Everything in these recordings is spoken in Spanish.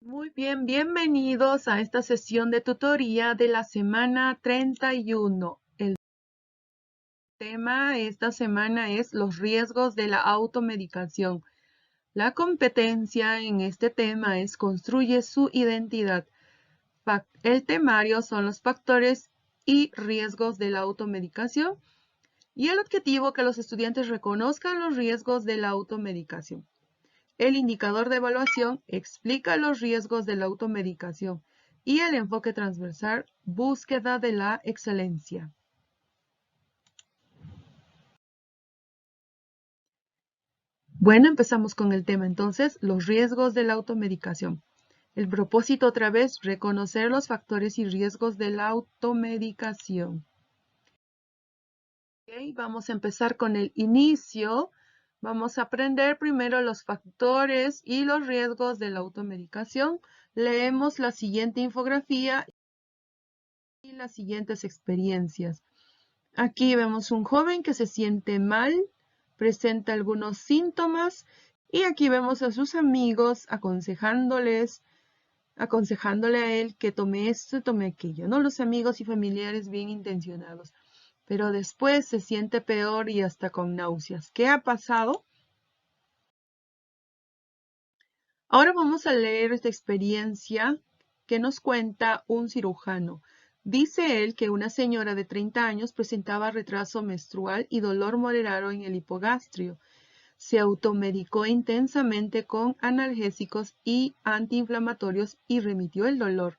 Muy bien, bienvenidos a esta sesión de tutoría de la semana 31. El tema esta semana es los riesgos de la automedicación. La competencia en este tema es construye su identidad. El temario son los factores y riesgos de la automedicación y el objetivo que los estudiantes reconozcan los riesgos de la automedicación. El indicador de evaluación explica los riesgos de la automedicación y el enfoque transversal, búsqueda de la excelencia. Bueno, empezamos con el tema entonces, los riesgos de la automedicación. El propósito otra vez, reconocer los factores y riesgos de la automedicación. Okay, vamos a empezar con el inicio. Vamos a aprender primero los factores y los riesgos de la automedicación. Leemos la siguiente infografía y las siguientes experiencias. Aquí vemos un joven que se siente mal, presenta algunos síntomas y aquí vemos a sus amigos aconsejándole a él que tome esto, tome aquello, ¿no? Los amigos y familiares bien intencionados. Pero después se siente peor y hasta con náuseas. ¿Qué ha pasado? Ahora vamos a leer esta experiencia que nos cuenta un cirujano. Dice él que una señora de 30 años presentaba retraso menstrual y dolor moderado en el hipogastrio. Se automedicó intensamente con analgésicos y antiinflamatorios y remitió el dolor.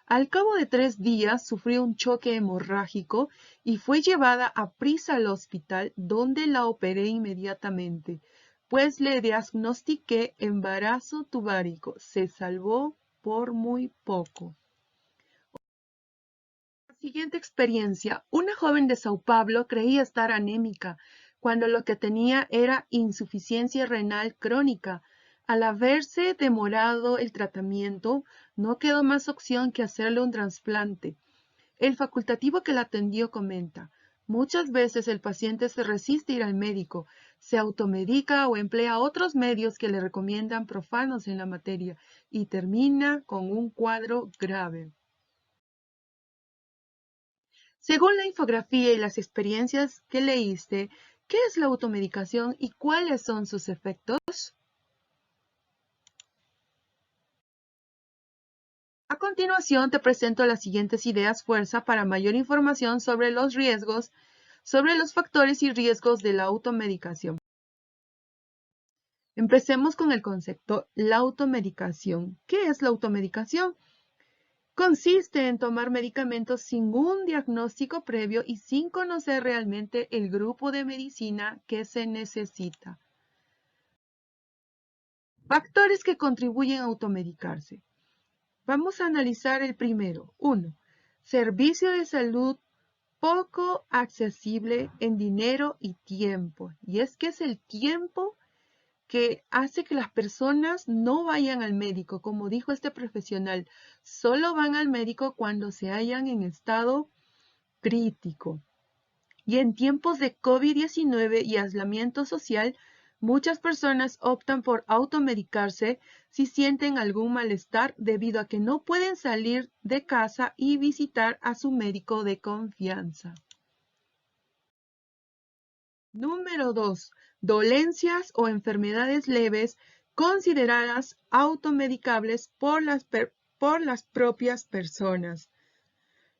Al cabo de 3 días sufrió un choque hemorrágico y fue llevada a prisa al hospital donde la operé inmediatamente, pues le diagnostiqué embarazo tubárico. Se salvó por muy poco. La siguiente experiencia. Una joven de Sao Paulo creía estar anémica, cuando lo que tenía era insuficiencia renal crónica. Al haberse demorado el tratamiento, no quedó más opción que hacerle un trasplante. El facultativo que la atendió comenta, muchas veces el paciente se resiste a ir al médico, se automedica o emplea otros medios que le recomiendan profanos en la materia y termina con un cuadro grave. Según la infografía y las experiencias que leíste, ¿qué es la automedicación y cuáles son sus efectos? A continuación te presento las siguientes ideas fuerza para mayor información sobre los riesgos, sobre los factores y riesgos de la automedicación. Empecemos con el concepto, la automedicación. ¿Qué es la automedicación? Consiste en tomar medicamentos sin un diagnóstico previo y sin conocer realmente el grupo de medicina que se necesita. Factores que contribuyen a automedicarse. Vamos a analizar el primero. 1. Servicio de salud poco accesible en dinero y tiempo. Y es que es el tiempo que hace que las personas no vayan al médico. Como dijo este profesional, solo van al médico cuando se hallan en estado crítico. Y en tiempos de COVID-19 y aislamiento social, muchas personas optan por automedicarse si sienten algún malestar debido a que no pueden salir de casa y visitar a su médico de confianza. Número 2. Dolencias o enfermedades leves consideradas automedicables por las propias personas.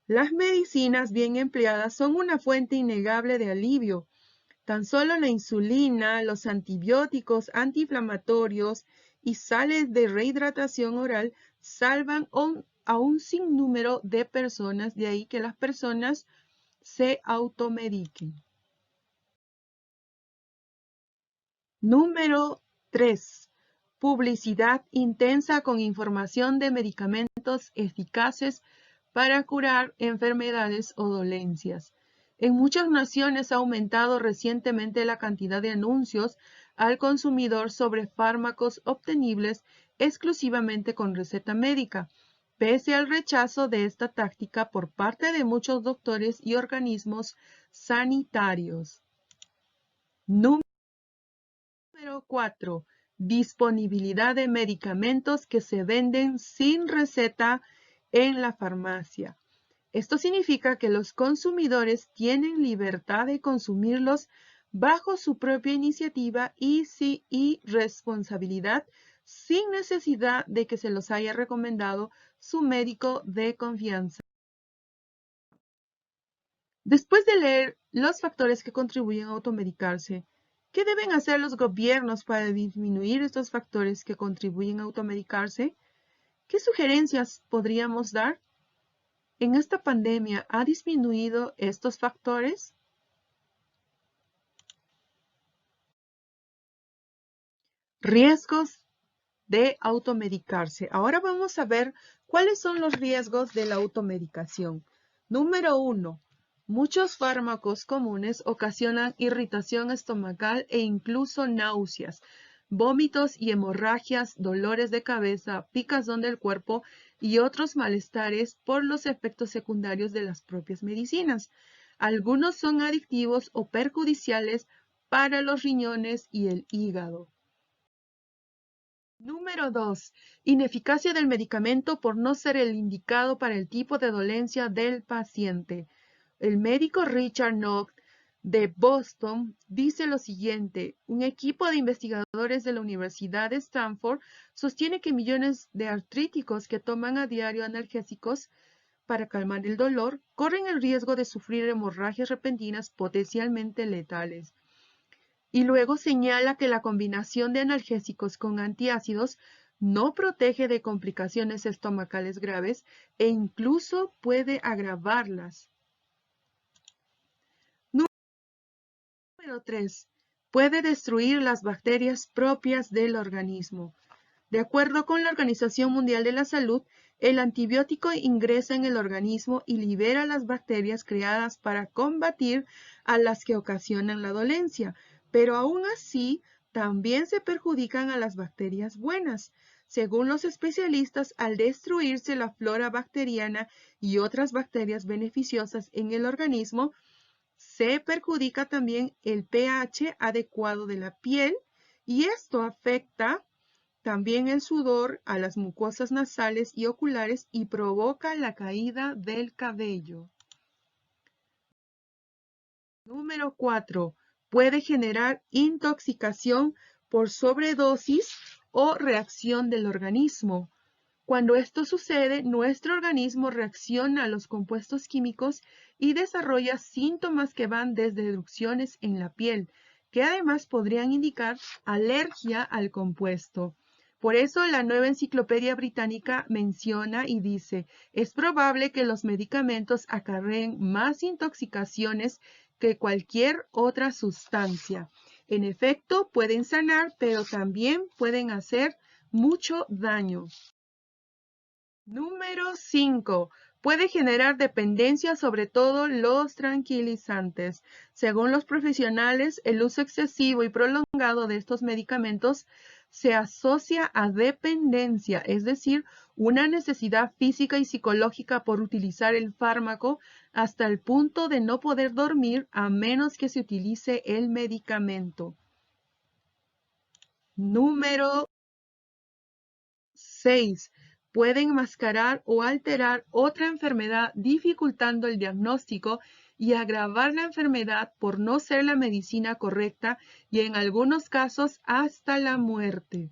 Las medicinas bien empleadas son una fuente innegable de alivio. Tan solo la insulina, los antibióticos antiinflamatorios y sales de rehidratación oral salvan a un sinnúmero de personas, de ahí que las personas se automediquen. Número 3. Publicidad intensa con información de medicamentos eficaces para curar enfermedades o dolencias. En muchas naciones ha aumentado recientemente la cantidad de anuncios al consumidor sobre fármacos obtenibles exclusivamente con receta médica, pese al rechazo de esta táctica por parte de muchos doctores y organismos sanitarios. Número 4. disponibilidad de medicamentos que se venden sin receta en la farmacia. Esto significa que los consumidores tienen libertad de consumirlos bajo su propia iniciativa y responsabilidad, sin necesidad de que se los haya recomendado su médico de confianza. Después de leer los factores que contribuyen a automedicarse, ¿qué deben hacer los gobiernos para disminuir estos factores que contribuyen a automedicarse? ¿Qué sugerencias podríamos dar? ¿En esta pandemia ha disminuido estos factores? Riesgos de automedicarse. Ahora vamos a ver cuáles son los riesgos de la automedicación. Número 1. Muchos fármacos comunes ocasionan irritación estomacal e incluso náuseas, vómitos y hemorragias, dolores de cabeza, picazón del cuerpo y otros malestares por los efectos secundarios de las propias medicinas. Algunos son adictivos o perjudiciales para los riñones y el hígado. Número 2. Ineficacia del medicamento por no ser el indicado para el tipo de dolencia del paciente. El médico Richard Knox de Boston dice lo siguiente: un equipo de investigadores de la Universidad de Stanford sostiene que millones de artríticos que toman a diario analgésicos para calmar el dolor corren el riesgo de sufrir hemorragias repentinas potencialmente letales. Y luego señala que la combinación de analgésicos con antiácidos no protege de complicaciones estomacales graves e incluso puede agravarlas. Número 3. Puede destruir las bacterias propias del organismo. De acuerdo con la Organización Mundial de la Salud, el antibiótico ingresa en el organismo y libera las bacterias creadas para combatir a las que ocasionan la dolencia, pero aún así también se perjudican a las bacterias buenas. Según los especialistas, al destruirse la flora bacteriana y otras bacterias beneficiosas en el organismo, se perjudica también el pH adecuado de la piel y esto afecta también el sudor a las mucosas nasales y oculares y provoca la caída del cabello. Número 4. Puede generar intoxicación por sobredosis o reacción del organismo. Cuando esto sucede, nuestro organismo reacciona a los compuestos químicos y desarrolla síntomas que van desde erupciones en la piel, que además podrían indicar alergia al compuesto. Por eso la Nueva Enciclopedia Británica menciona y dice: es probable que los medicamentos acarreen más intoxicaciones que cualquier otra sustancia. En efecto, pueden sanar, pero también pueden hacer mucho daño. Número 5. Puede generar dependencia, sobre todo los tranquilizantes. Según los profesionales, el uso excesivo y prolongado de estos medicamentos se asocia a dependencia, es decir, una necesidad física y psicológica por utilizar el fármaco hasta el punto de no poder dormir a menos que se utilice el medicamento. Número 6. Puede enmascarar o alterar otra enfermedad, dificultando el diagnóstico y agravar la enfermedad por no ser la medicina correcta y en algunos casos hasta la muerte.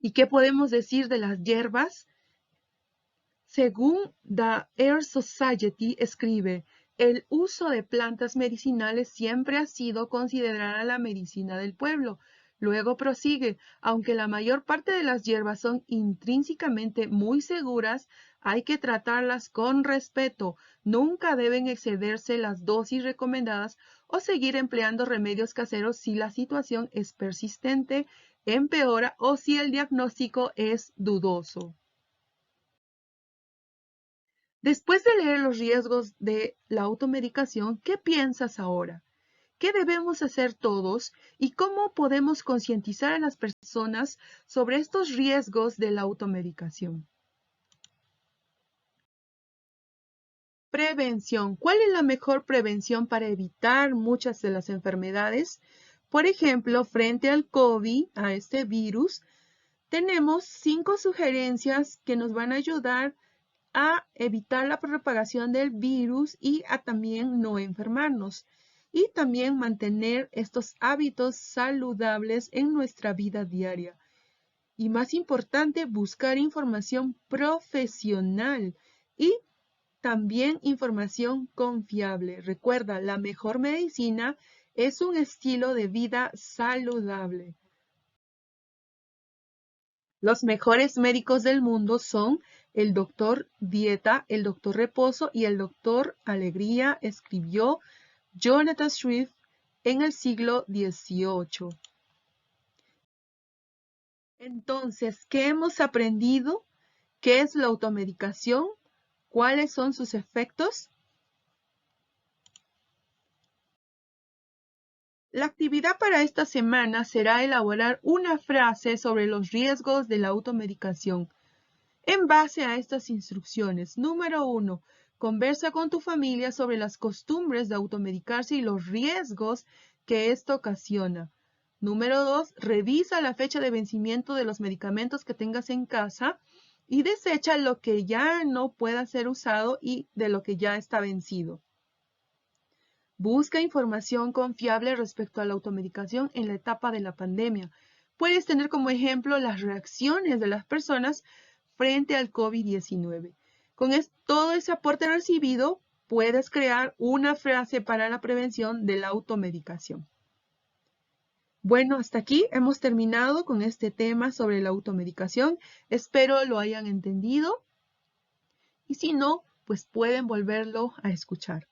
¿Y qué podemos decir de las hierbas? Según The Air Society escribe: el uso de plantas medicinales siempre ha sido considerada la medicina del pueblo. Luego prosigue: aunque la mayor parte de las hierbas son intrínsecamente muy seguras, hay que tratarlas con respeto. Nunca deben excederse las dosis recomendadas o seguir empleando remedios caseros si la situación es persistente, empeora o si el diagnóstico es dudoso. Después de leer los riesgos de la automedicación, ¿qué piensas ahora? ¿Qué debemos hacer todos y cómo podemos concientizar a las personas sobre estos riesgos de la automedicación? Prevención. ¿Cuál es la mejor prevención para evitar muchas de las enfermedades? Por ejemplo, frente al COVID, a este virus, tenemos 5 sugerencias que nos van a ayudar a evitar la propagación del virus y a también no enfermarnos. Y también mantener estos hábitos saludables en nuestra vida diaria. Y más importante, buscar información profesional y también información confiable. Recuerda, la mejor medicina es un estilo de vida saludable. Los mejores médicos del mundo son el doctor Dieta, el doctor Reposo y el doctor Alegría, escribió Jonathan Swift en el siglo XVIII. Entonces, ¿qué hemos aprendido? ¿Qué es la automedicación? ¿Cuáles son sus efectos? La actividad para esta semana será elaborar una frase sobre los riesgos de la automedicación. En base a estas instrucciones, número 1, conversa con tu familia sobre las costumbres de automedicarse y los riesgos que esto ocasiona. Número 2, revisa la fecha de vencimiento de los medicamentos que tengas en casa y desecha lo que ya no pueda ser usado y de lo que ya está vencido. Busca información confiable respecto a la automedicación en la etapa de la pandemia. Puedes tener como ejemplo las reacciones de las personas frente al COVID-19. Con todo ese aporte recibido, puedes crear una frase para la prevención de la automedicación. Bueno, hasta aquí hemos terminado con este tema sobre la automedicación. Espero lo hayan entendido y si no, pues pueden volverlo a escuchar.